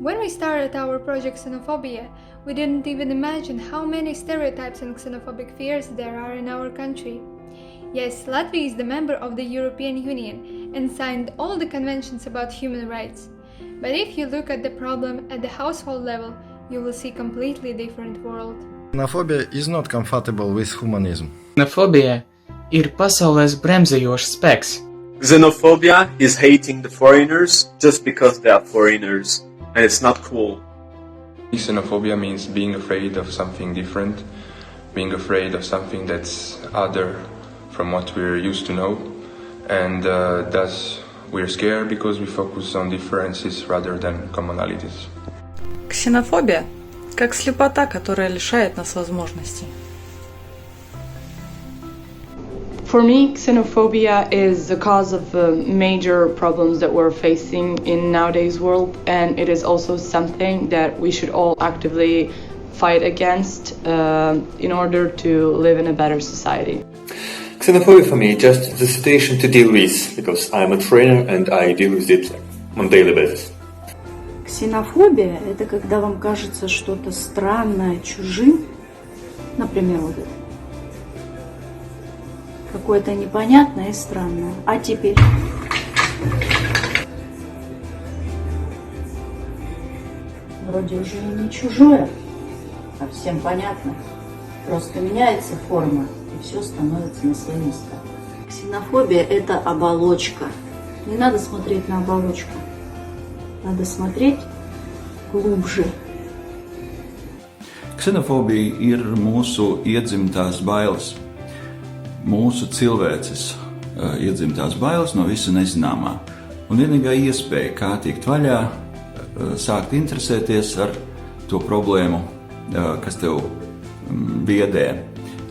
When we started our project Ksenofobija, we didn't even imagine how many stereotypes and xenophobic fears there are in our country. Yes, Latvia is the member of the European Union and signed all the conventions about human rights. But if you look at the problem at the household level, you will see a completely different world. Xenophobia is not compatible with humanism. Ksenofobija ir pasaules bremzējošs spēks. Xenophobia is hating the foreigners just because they are foreigners, and it's not cool. Xenophobia means being afraid of something different, being afraid of something that's other from what we're used to know, and thus we're scared because we focus on differences rather than commonalities. Ксенофобия – как слепота, которая лишает нас возможностей. For me, xenophobia is the cause of major problems that we're facing in nowadays world, and it is also something that we should all actively fight against in order to live in a better society. Xenophobia for me just the situation to deal with, because I'm a trainer and I deal with it on a daily basis. Ксенофобия – это когда вам кажется что-то странное, чужим, например, вот это. Какое-то непонятное и странное. А теперь? Вроде уже и не чужое, а всем понятно. Просто меняется форма, и все становится на свои места. Ксенофобия – это оболочка. Не надо смотреть на оболочку. Надо смотреть глубже. Ksenofobija ir mūsu iedzimtās bailes. Mūsu cilvēces iedzimtās bailes no visa nezināmā. Un vienīgā iespēja, kā tikt vaļā, sākt interesēties ar to problēmu, kas tev biedē.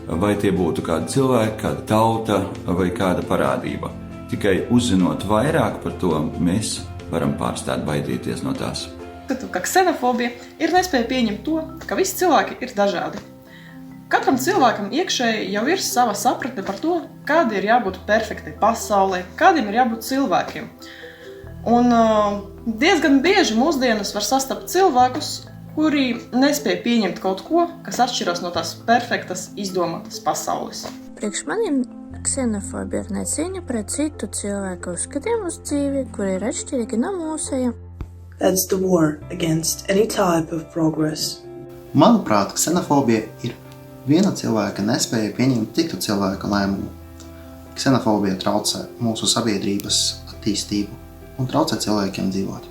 Vai tie būtu kādi cilvēki, kāda tauta vai kāda parādība. Tikai uzzinot vairāk par to, mēs varam pārstāt baidīties no tās. Ka ksenofobija ir nespēja pieņemt to, ka visi cilvēki ir dažādi. Katram cilvēkam iekšēji jau ir sava sapratne par to, kāda ir jābūt perfektai pasaulē, kādiem ir jābūt cilvēkiem. Un diezgan bieži mūsdienās var sastapt cilvēkus, kuri nespēja pieņemt kaut ko, kas atšķiras no tās perfektas, izdomātas pasaules. Priekš maniem ksenofobija ir necieņa pret citu cilvēku uzskatiem uz dzīvi, kuri ir atšķirīgi no mūsējiem. That's the war against any type of progress. Manuprāt, ksenofobija ir viena cilvēka nespēja pieņemt citu cilvēku lēmumu. Ksenofobija traucē mūsu sabiedrības attīstību un traucē cilvēkiem dzīvot.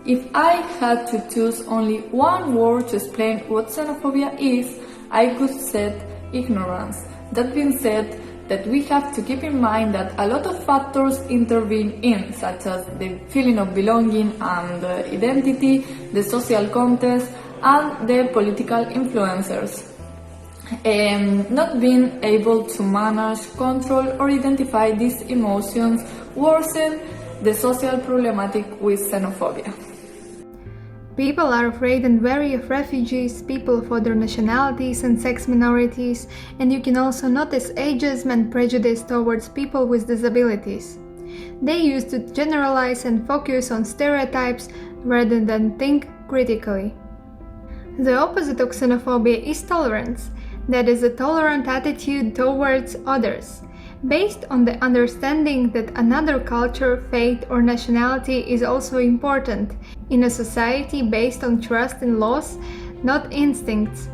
If I had to choose only one word to explain what xenophobia is, I could say ignorance. That being said, that we have to keep in mind that a lot of factors intervene in, such as the feeling of belonging and identity, the social context, and the political influencers. Not being able to manage, control, or identify these emotions worsen the social problematic with xenophobia. People are afraid and wary of refugees, people of other nationalities and sex minorities, and you can also notice ageism and prejudice towards people with disabilities. They used to generalize and focus on stereotypes rather than think critically. The opposite of xenophobia is tolerance, that is a tolerant attitude towards others, based on the understanding that another culture, faith or nationality is also important in a society based on trust in laws, not instincts.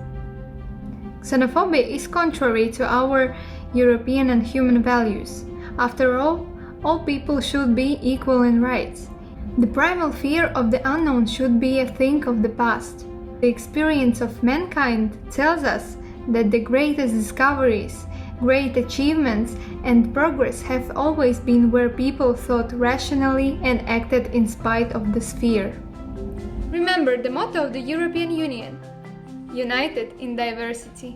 Xenophobia is contrary to our European and human values. After all people should be equal in rights. The primal fear of the unknown should be a thing of the past. The experience of mankind tells us that the greatest discoveries, great achievements and progress have always been where people thought rationally and acted in spite of this fear. Remember the motto of the European Union: United in diversity.